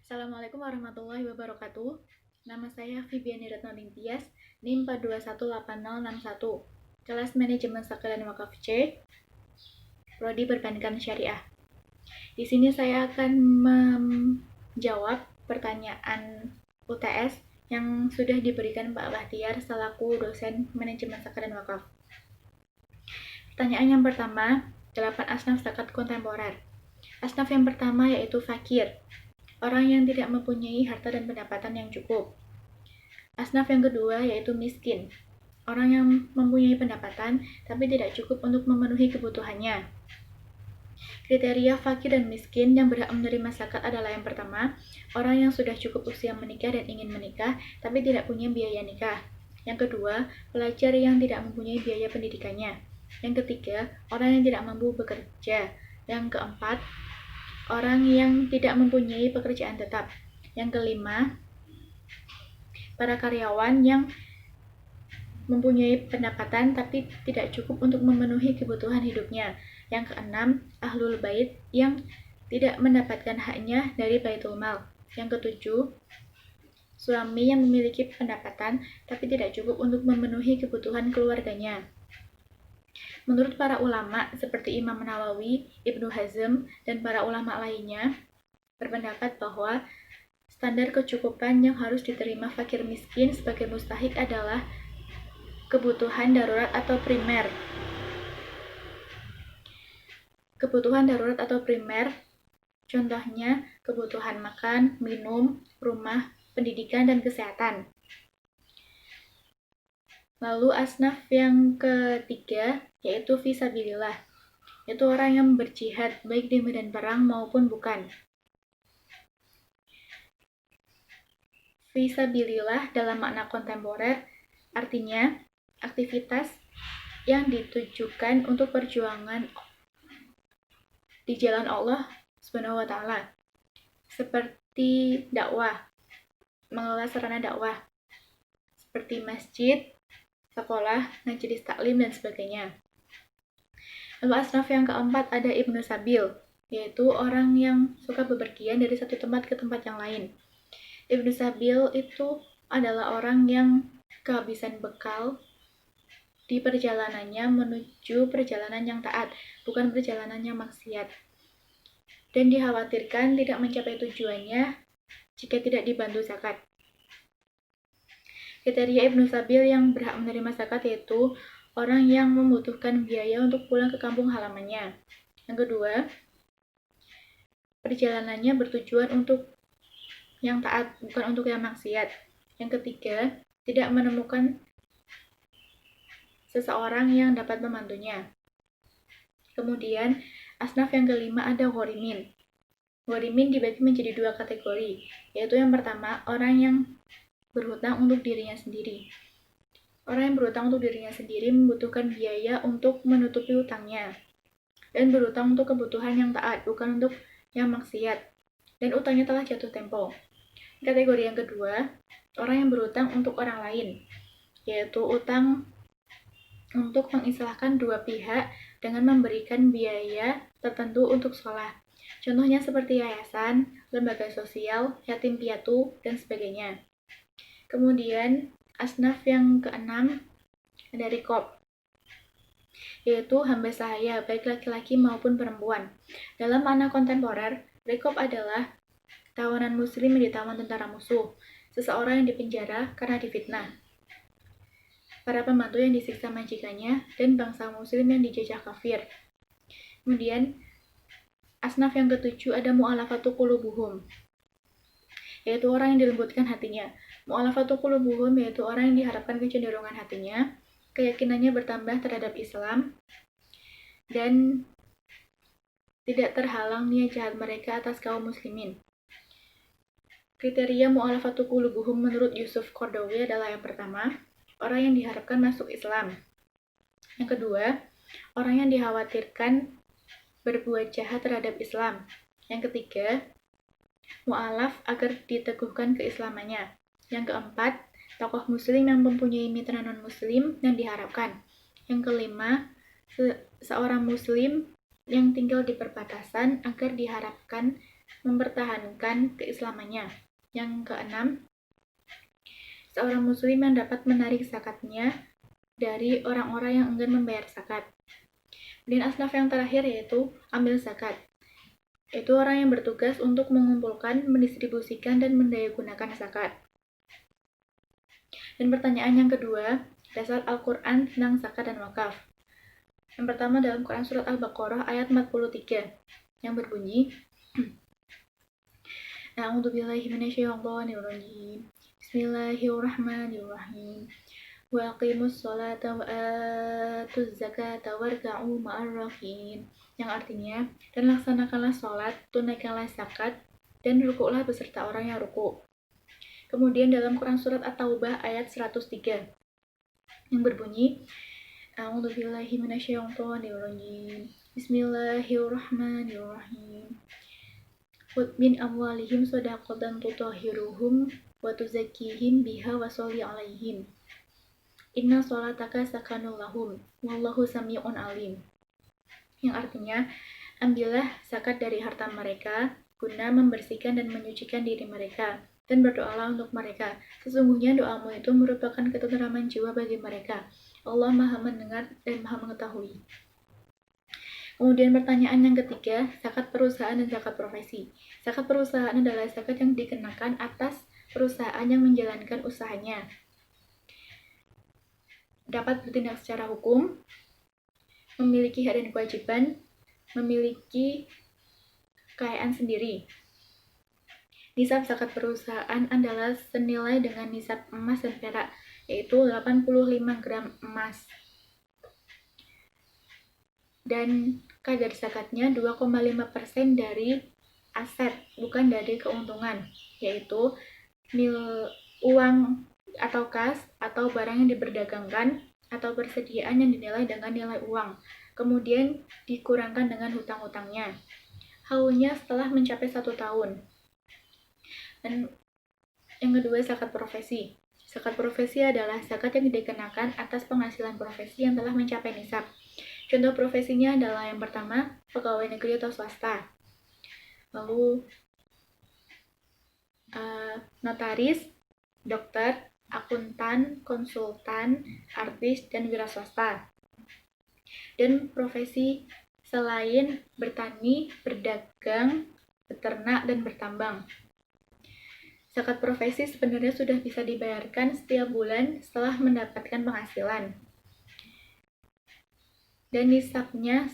Assalamualaikum warahmatullahi wabarakatuh. Nama saya Viviani Retnoding Tias, NIM 4218061, kelas Manajemen Zakat dan Wakaf C, Prodi Perbankan Syariah. Di sini saya akan menjawab pertanyaan UTS yang sudah diberikan Pak Bahtiar selaku dosen Manajemen Zakat dan Wakaf. Pertanyaan yang pertama, 8 asnaf zakat kontemporer. Asnaf yang pertama yaitu fakir, orang yang tidak mempunyai harta dan pendapatan yang cukup. Asnaf yang kedua yaitu miskin, orang yang mempunyai pendapatan tapi tidak cukup untuk memenuhi kebutuhannya. Kriteria fakir dan miskin yang berhak menerima zakat adalah yang pertama, orang yang sudah cukup usia menikah dan ingin menikah tapi tidak punya biaya nikah. Yang kedua, pelajar yang tidak mempunyai biaya pendidikannya. Yang ketiga, orang yang tidak mampu bekerja. Yang keempat, orang yang tidak mempunyai pekerjaan tetap. Yang kelima, para karyawan yang mempunyai pendapatan tapi tidak cukup untuk memenuhi kebutuhan hidupnya. Yang keenam, ahlul bait yang tidak mendapatkan haknya dari baitul mal. Yang ketujuh, suami yang memiliki pendapatan tapi tidak cukup untuk memenuhi kebutuhan keluarganya. Menurut para ulama seperti Imam Nawawi, Ibnu Hazm, dan para ulama lainnya, berpendapat bahwa standar kecukupan yang harus diterima fakir miskin sebagai mustahik adalah kebutuhan darurat atau primer. Kebutuhan darurat atau primer, contohnya kebutuhan makan, minum, rumah, pendidikan, dan kesehatan. Lalu asnaf yang ketiga yaitu fisabilillah, yaitu orang yang berjihad baik di medan perang maupun bukan. Fisabilillah dalam makna kontemporer artinya aktivitas yang ditujukan untuk perjuangan di jalan Allah Subhanahu wa taala, seperti dakwah, mengelola sarana dakwah seperti masjid, sekolah, majelis taklim, dan sebagainya. Lalu asnaf yang keempat ada Ibnu Sabil, yaitu orang yang suka bepergian dari satu tempat ke tempat yang lain. Ibnu Sabil itu adalah orang yang kehabisan bekal di perjalanannya menuju perjalanan yang taat, bukan perjalanan yang maksiat. Dan dikhawatirkan tidak mencapai tujuannya jika tidak dibantu zakat. Kriteria Ibnu Sabil yang berhak menerima zakat yaitu orang yang membutuhkan biaya untuk pulang ke kampung halamannya. Yang kedua, perjalanannya bertujuan untuk yang taat, bukan untuk yang maksiat. Yang ketiga, tidak menemukan seseorang yang dapat membantunya. Kemudian, asnaf yang kelima ada ghorimin. Ghorimin dibagi menjadi dua kategori, yaitu yang pertama, orang yang berhutang untuk dirinya sendiri. Orang yang berhutang untuk dirinya sendiri membutuhkan biaya untuk menutupi hutangnya, dan berhutang untuk kebutuhan yang taat, bukan untuk yang maksiat, dan utangnya telah jatuh tempo. Kategori yang kedua, orang yang berhutang untuk orang lain, yaitu utang untuk mengislahkan dua pihak dengan memberikan biaya tertentu untuk sekolah. Contohnya seperti yayasan, lembaga sosial, yatim piatu, dan sebagainya. Kemudian, asnaf yang keenam ada rikob, yaitu hamba sahaya, baik laki-laki maupun perempuan. Dalam makna kontemporer, rikob adalah tawanan muslim yang ditawan tentara musuh, seseorang yang dipenjara karena difitnah, para pembantu yang disiksa majikannya, dan bangsa muslim yang dijajah kafir. Kemudian, asnaf yang ketujuh ada mu'alafatu qulubuhum, yaitu orang yang dilembutkan hatinya. Mu'alafatu qulubuhum yaitu orang yang diharapkan kecenderungan hatinya, keyakinannya bertambah terhadap Islam, dan tidak terhalang niat jahat mereka atas kaum muslimin. Kriteria mu'alafatu qulubuhum menurut Yusuf Qaradawi adalah yang pertama, orang yang diharapkan masuk Islam. Yang kedua, orang yang dikhawatirkan berbuat jahat terhadap Islam. Yang ketiga, mu'alaf agar diteguhkan keislamannya. Yang keempat, tokoh muslim yang mempunyai mitra non-muslim yang diharapkan. Yang kelima, seorang muslim yang tinggal di perbatasan agar diharapkan mempertahankan keislamannya. Yang keenam, seorang muslim yang dapat menarik zakatnya dari orang-orang yang enggan membayar zakat. Dan asnaf yang terakhir yaitu amil zakat, yaitu orang yang bertugas untuk mengumpulkan, mendistribusikan, dan mendayagunakan zakat. Dan pertanyaan yang kedua, dasar Al-Quran tentang zakat dan wakaf. Yang pertama dalam Quran Surat Al-Baqarah ayat 43 yang berbunyi, A'udzubillahi minasyaitonirrajim. Bismillahirrahmanirrahim. Wa aqimus sholata wa atuz zakata warka'u ma'ar rakiin. Yang artinya, dan laksanakanlah sholat, tunaikanlah zakat, dan rukuklah beserta orang yang rukuk. Kemudian dalam Quran Surat At-Taubah ayat 103 yang berbunyi, A'udzubillahi minasyaitonirrajim. Bismillahirrahmanirrahim. Khudh min amwalihim shadaqatan tutahhiruhum wa tuzakkihim biha wa sholli 'alaihim. Inna sholataka sakanul lahum wallahu sami'un alim. Yang artinya, ambillah zakat dari harta mereka guna membersihkan dan menyucikan diri mereka, dan berdoalah untuk mereka. Sesungguhnya doamu itu merupakan ketenteraman jiwa bagi mereka. Allah Maha mendengar dan Maha mengetahui. Kemudian pertanyaan yang ketiga, zakat perusahaan dan zakat profesi. Zakat perusahaan adalah zakat yang dikenakan atas perusahaan yang menjalankan usahanya, dapat bertindak secara hukum, memiliki hak dan kewajiban, memiliki kekayaan sendiri. Nisab zakat perusahaan adalah senilai dengan nisab emas dan perak, yaitu 85 gram emas. Dan kadar zakatnya 2,5% dari aset, bukan dari keuntungan, yaitu uang atau kas atau barang yang diperdagangkan atau persediaan yang dinilai dengan nilai uang, kemudian dikurangkan dengan hutang-hutangnya. Haulnya setelah mencapai 1 tahun. Dan yang kedua, zakat profesi. Zakat profesi adalah zakat yang dikenakan atas penghasilan profesi yang telah mencapai nisab. Contoh profesinya adalah yang pertama, pegawai negeri atau swasta. Lalu notaris, dokter, akuntan, konsultan, artis, dan wira swasta. Dan profesi selain bertani, berdagang, beternak, dan bertambang. Zakat profesi sebenarnya sudah bisa dibayarkan setiap bulan setelah mendapatkan penghasilan. Dan nisabnya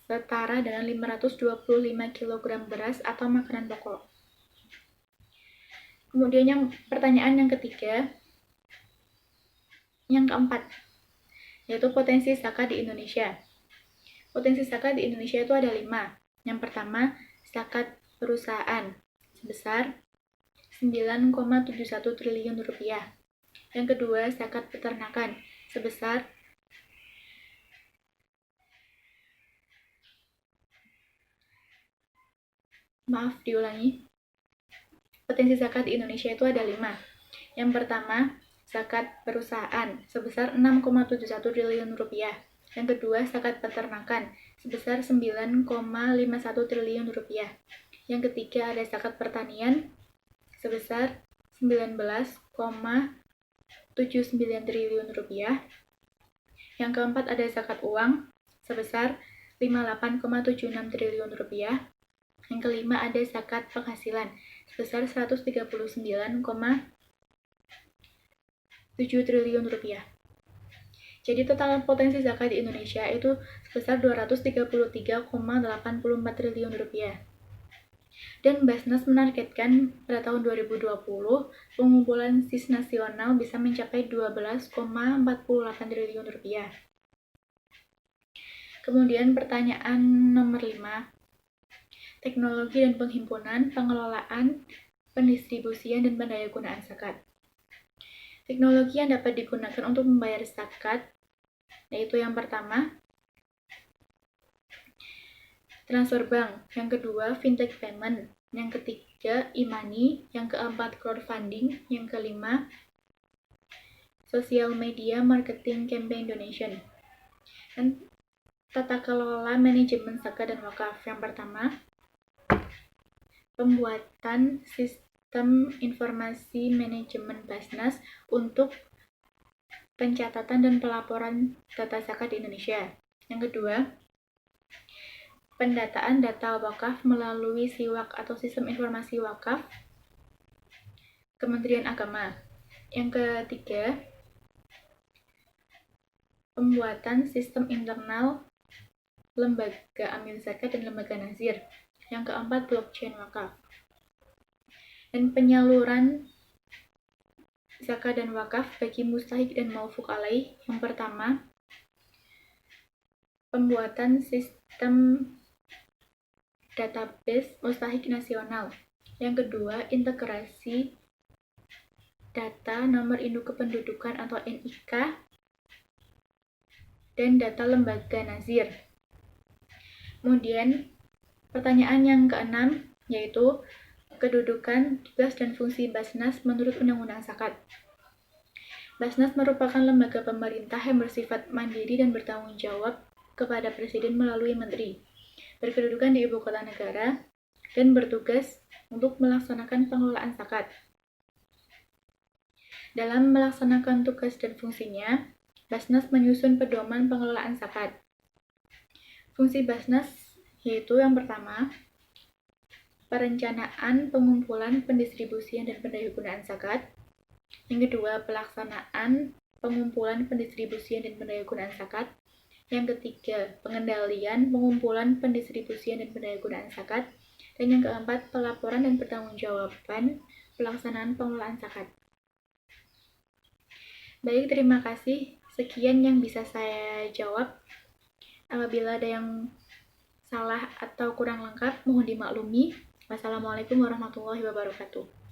setara dengan 525 kg beras atau makanan pokok. Kemudian pertanyaan yang ketiga, yang keempat, yaitu potensi zakat di Indonesia. Potensi zakat di Indonesia itu ada 5. Yang pertama, zakat perusahaan sebesar 9,71 triliun rupiah. Yang kedua, zakat peternakan sebesar Potensi zakat di Indonesia itu ada 5. Yang pertama, zakat perusahaan sebesar 6,71 triliun rupiah. Yang kedua, zakat peternakan sebesar 9,51 triliun rupiah. Yang ketiga, ada zakat pertanian sebesar 19,79 triliun rupiah. Yang keempat, ada zakat uang sebesar 58,76 triliun rupiah. Yang kelima, ada zakat penghasilan sebesar 139,7 triliun rupiah. Jadi total potensi zakat di Indonesia itu sebesar 233,84 triliun rupiah. Dan Basnas menargetkan pada tahun 2020 pengumpulan SIS nasional bisa mencapai 12,48 triliun rupiah. Kemudian pertanyaan nomor 5. Teknologi dan penghimpunan, pengelolaan, pendistribusian, dan pendayagunaan zakat. Teknologi yang dapat digunakan untuk membayar zakat yaitu yang pertama, transfer bank, yang kedua, fintech payment, yang ketiga, e-money, yang keempat, crowdfunding, yang kelima, social media marketing campaign donation. Dan tata kelola manajemen zakat dan wakaf. Yang pertama, pembuatan sistem informasi manajemen Basnas untuk pencatatan dan pelaporan data zakat di Indonesia. Yang kedua, pendataan data wakaf melalui SIWAK atau Sistem Informasi Wakaf Kementerian Agama. Yang ketiga, pembuatan sistem internal lembaga amil zakat dan lembaga nazir. Yang keempat, blockchain wakaf. Dan penyaluran zakat dan wakaf bagi mustahik dan maufuk alaih. Yang pertama, pembuatan sistem database mustahik nasional. Yang kedua, integrasi data nomor induk kependudukan atau NIK dan data lembaga nazir. Kemudian, pertanyaan yang keenam yaitu kedudukan, tugas, dan fungsi Basnas menurut Undang-Undang Zakat. Basnas merupakan lembaga pemerintah yang bersifat mandiri dan bertanggung jawab kepada Presiden melalui Menteri, berkedudukan di Ibu Kota Negara, dan bertugas untuk melaksanakan pengelolaan zakat. Dalam melaksanakan tugas dan fungsinya, Basnas menyusun pedoman pengelolaan zakat. Fungsi Basnas yaitu yang pertama, perencanaan, pengumpulan, pendistribusian, dan pendayagunaan zakat. Yang kedua, pelaksanaan, pengumpulan, pendistribusian, dan pendayagunaan zakat. Yang ketiga, pengendalian, pengumpulan, pendistribusian, dan pendayagunaan zakat. Dan yang keempat, pelaporan dan pertanggungjawaban pelaksanaan pengelolaan zakat. Baik, terima kasih. Sekian yang bisa saya jawab. Apabila ada yang salah atau kurang lengkap, mohon dimaklumi. Wassalamualaikum warahmatullahi wabarakatuh.